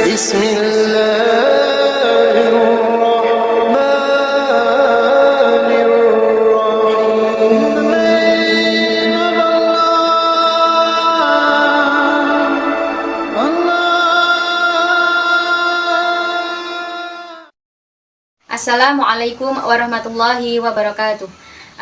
بسم الله الرحمن Assalamualaikum warahmatullahi wabarakatuh.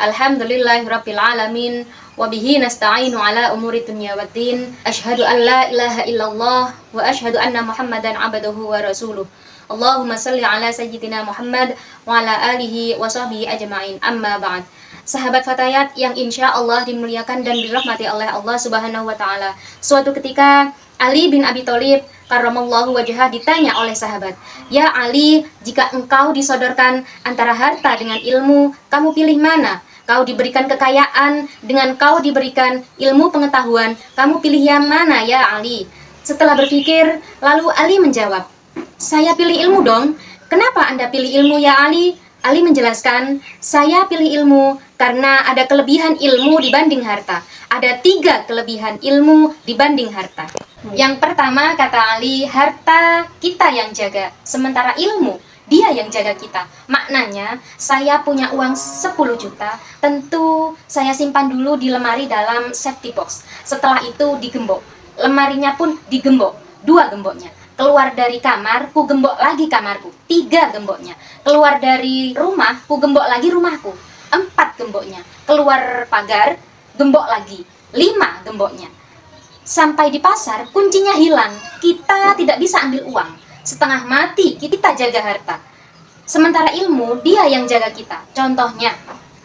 Alhamdulillahirabbil alamin wa bihi nasta'inu ala umuri dunya waddin. Asyhadu an la ilaha illallah wa asyhadu anna Muhammadan abduhu wa rasuluh. Allahumma shalli ala sayyidina Muhammad wa ala alihi wa sahbihi ajma'in. Amma ba'd. Sahabat Fatayat yang insya Allah dimuliakan dan dirahmati oleh Allah Subhanahu wa taala. Suatu ketika Ali bin Abi Thalib karramallahu wajhah ditanya oleh sahabat, "Ya Ali, jika engkau disodorkan antara harta dengan ilmu, kamu pilih mana? Kau diberikan kekayaan dengan kau diberikan ilmu pengetahuan, kamu pilih yang mana ya Ali?" Setelah berpikir, lalu Ali menjawab, "Saya pilih ilmu dong." "Kenapa Anda pilih ilmu ya Ali?" Ali menjelaskan, "Saya pilih ilmu karena ada kelebihan ilmu dibanding harta. Ada 3 kelebihan ilmu dibanding harta. Yang pertama," kata Ali, "harta kita yang jaga, sementara ilmu dia yang jaga kita." Maknanya, saya punya uang 10 juta, tentu saya simpan dulu di lemari dalam safety box. Setelah itu digembok. Lemarinya pun digembok, 2 gemboknya. Keluar dari kamar, ku gembok lagi kamarku, 3 gemboknya. Keluar dari rumah, ku gembok lagi rumahku, 4 gemboknya. Keluar pagar, gembok lagi, 5 gemboknya. Sampai di pasar, kuncinya hilang. Kita tidak bisa ambil uang. Setengah mati, kita jaga harta. Sementara ilmu, dia yang jaga kita. Contohnya,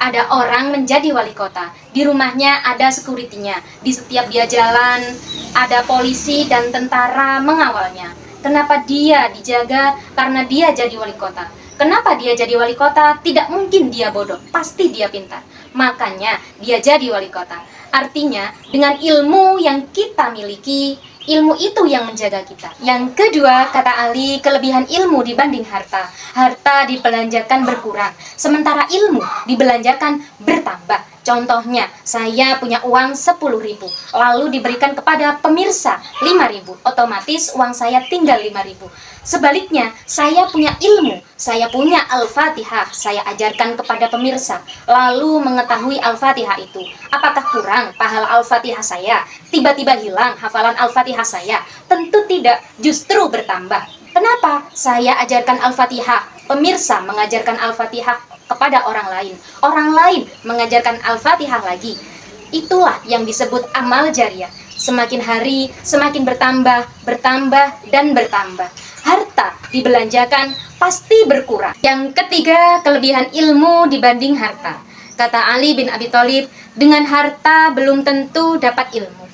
ada orang menjadi wali kota. Di rumahnya ada security-nya. Di setiap dia jalan, ada polisi dan tentara mengawalnya. Kenapa dia dijaga? Karena dia jadi wali kota. Kenapa dia jadi wali kota? Tidak mungkin dia bodoh. Pasti dia pintar. Makanya dia jadi wali kota. Artinya, dengan ilmu yang kita miliki, ilmu itu yang menjaga kita. Yang kedua, kata Ali, kelebihan ilmu dibanding harta. Harta dibelanjakan berkurang, sementara ilmu dibelanjakan bertambah. Contohnya, saya punya uang 10.000, lalu diberikan kepada pemirsa 5.000, otomatis uang saya tinggal 5.000. Sebaliknya, saya punya ilmu, saya punya Al-Fatihah, saya ajarkan kepada pemirsa, lalu mengetahui Al-Fatihah itu. Apakah kurang pahala Al-Fatihah saya? Tiba-tiba hilang hafalan Al-Fatihah saya? Tentu tidak, justru bertambah. Kenapa? Saya ajarkan Al-Fatihah, pemirsa mengajarkan Al-Fatihah kepada orang lain mengajarkan Al-Fatihah lagi. Itulah yang disebut amal jariah. Semakin hari, semakin bertambah, dan bertambah. Harta dibelanjakan pasti berkurang. Yang ketiga, kelebihan ilmu dibanding harta. Kata Ali bin Abi Thalib, dengan harta belum tentu dapat ilmu.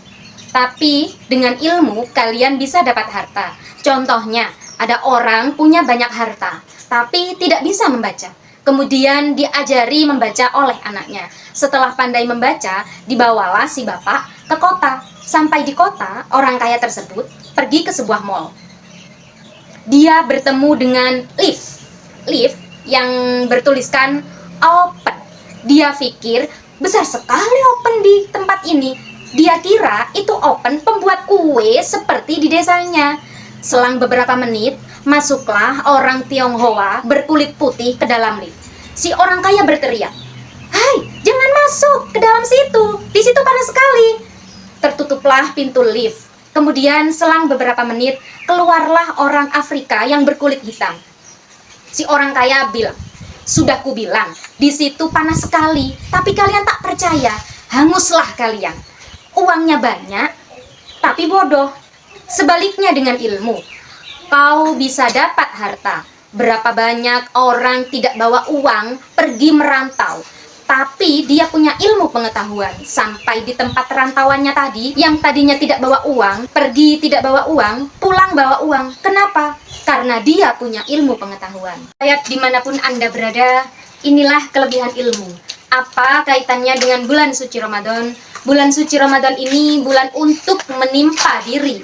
Tapi dengan ilmu kalian bisa dapat harta. Contohnya, ada orang punya banyak harta, tapi tidak bisa membaca. Kemudian diajari membaca oleh anaknya. Setelah pandai membaca, dibawalah si bapak ke kota. Sampai di kota, orang kaya tersebut pergi ke sebuah mall. Dia bertemu dengan lift yang bertuliskan open. Dia pikir, besar sekali open di tempat ini. Dia kira itu open pembuat kue seperti di desanya. Selang beberapa menit, masuklah orang Tionghoa berkulit putih ke dalam lift. Si orang kaya berteriak, "Hai, jangan masuk ke dalam situ. Di situ panas sekali." Tertutuplah pintu lift. Kemudian selang beberapa menit, keluarlah orang Afrika yang berkulit hitam. Si orang kaya bilang, "Sudah kubilang, di situ panas sekali, tapi kalian tak percaya. Hanguslah kalian. Uangnya banyak, tapi bodoh." Sebaliknya dengan ilmu, kau bisa dapat harta. Berapa banyak orang tidak bawa uang pergi merantau, tapi dia punya ilmu pengetahuan. Sampai di tempat rantauannya tadi, yang tadinya tidak bawa uang, pergi tidak bawa uang, pulang bawa uang. Kenapa? Karena dia punya ilmu pengetahuan. Ayat dimanapun Anda berada, inilah kelebihan ilmu. Apa kaitannya dengan bulan suci Ramadan? Bulan suci Ramadan ini bulan untuk menimpa diri.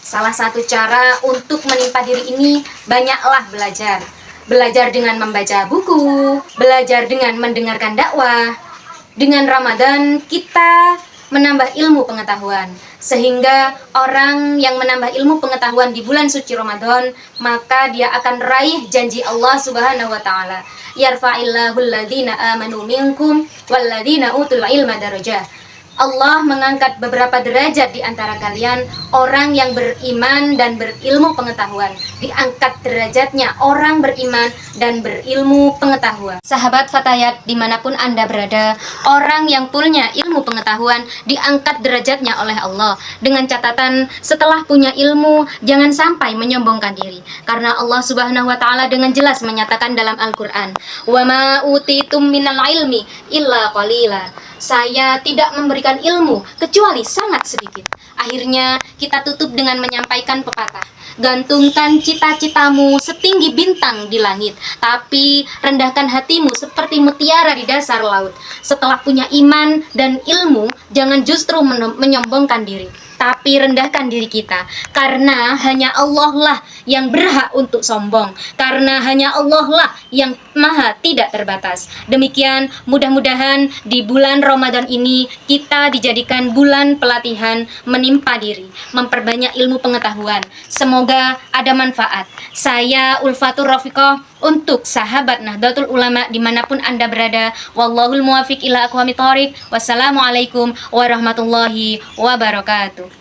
Salah satu cara untuk menimpa diri ini, banyaklah belajar. Belajar dengan membaca buku, belajar dengan mendengarkan dakwah. Dengan Ramadan, kita menambah ilmu pengetahuan. Sehingga orang yang menambah ilmu pengetahuan di bulan suci Ramadan, maka dia akan raih janji Allah Subhanahu wa taala. Yarfa'illahu alladhina amanu minkum walladhina utul ilma darajah. Allah mengangkat beberapa derajat di antara kalian, orang yang beriman dan berilmu pengetahuan. Diangkat derajatnya orang beriman dan berilmu pengetahuan. Sahabat Fatayat dimanapun Anda berada, orang yang punya ilmu pengetahuan diangkat derajatnya oleh Allah. Dengan catatan, setelah punya ilmu, jangan sampai menyombongkan diri. Karena Allah Subhanahu wa ta'ala dengan jelas menyatakan dalam Al-Quran, "Wa ma utitum minal ilmi illa qalila." Saya tidak memberikan ilmu kecuali sangat sedikit. Akhirnya kita tutup dengan menyampaikan pepatah, gantungkan cita-citamu setinggi bintang di langit, tapi rendahkan hatimu seperti mutiara di dasar laut. Setelah punya iman dan ilmu, jangan justru menyombongkan diri, tapi rendahkan diri kita. Karena hanya Allah lah yang berhak untuk sombong. Karena hanya Allah lah yang maha tidak terbatas. Demikian, mudah-mudahan di bulan Ramadan ini kita dijadikan bulan pelatihan menimpa diri, memperbanyak ilmu pengetahuan. Semoga ada manfaat. Saya Ulfatur Rafiqah untuk sahabat Nahdlatul Ulama dimanapun Anda berada. Wallahul muwafiq ila aqwamit thoriq. Wassalamualaikum warahmatullahi wabarakatuh.